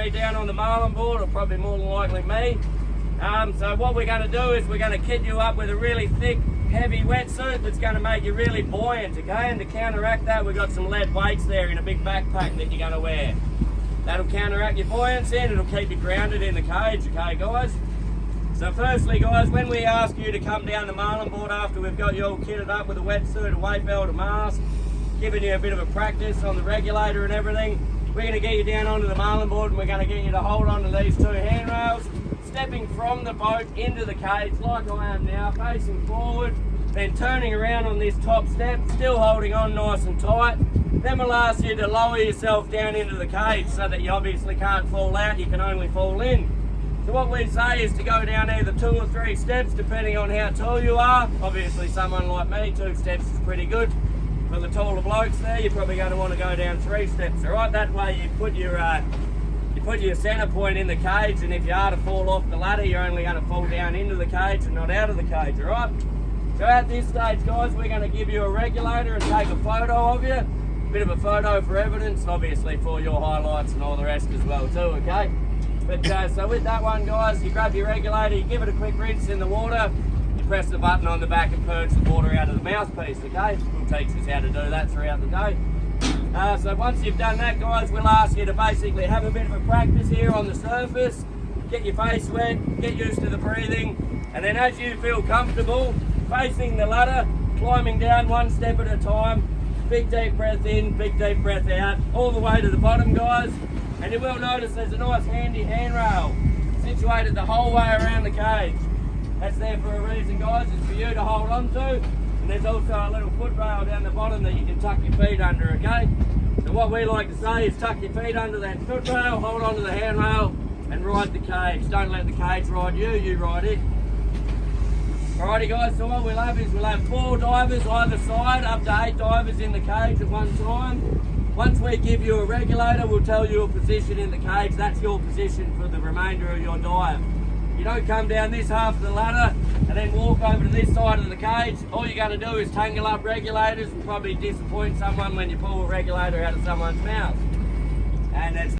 you down on the marlin board, or probably more than likely me. So what we're going to do is we're going to kit you up with a really thick, heavy wetsuit that's going to make you really buoyant, okay? And to counteract that, we've got some lead weights there in a big backpack that you're going to wear. That'll counteract your buoyancy and it'll keep you grounded in the cage, okay guys? So firstly guys, when we ask you to come down the marlin board after we've got you all kitted up with a wetsuit, a weight belt, a mask, giving you a bit of a practice on the regulator and everything, we're going to get you down onto the marlin board and we're going to get you to hold on to these two handrails, stepping from the boat into the cage like I am now, facing forward, then turning around on this top step, still holding on nice and tight. Then we'll ask you to lower yourself down into the cage so that you obviously can't fall out, you can only fall in. So what we say is to go down either 2 or 3 steps depending on how tall you are. Obviously someone like me, 2 steps is pretty good. For the taller blokes there, you're probably going to want to go down 3 steps, alright? That way you put your centre point in the cage, and if you are to fall off the ladder, you're only going to fall down into the cage and not out of the cage, alright? So at this stage guys, we're going to give you a regulator and take a photo of you. Bit of a photo for evidence, obviously for your highlights and all the rest as well too, okay? But so with that one guys, you grab your regulator, you give it a quick rinse in the water, you press the button on the back and purge the water out of the mouthpiece, okay? We'll teach us how to do that throughout the day. So once you've done that guys, we'll ask you to basically have a bit of a practice here on the surface, get your face wet, get used to the breathing, and then as you feel comfortable, facing the ladder, climbing down 1 step at a time, big deep breath in, big deep breath out, all the way to the bottom guys. And you will notice there's a nice handy handrail situated the whole way around the cage. That's there for a reason guys, it's for you to hold on to. And there's also a little footrail down the bottom that you can tuck your feet under, okay? So what we like to say is tuck your feet under that footrail, hold on to the handrail and ride the cage. Don't let the cage ride you, you ride it. Alrighty guys, so what we'll have is we'll have 4 divers either side, up to 8 divers in the cage at one time. Once we give you a regulator, we'll tell you a position in the cage. That's your position for the remainder of your dive. You don't come down this half of the ladder and then walk over to this side of the cage. All you're going to do is tangle up regulators and probably disappoint someone when you pull a regulator out of someone's mouth. And that's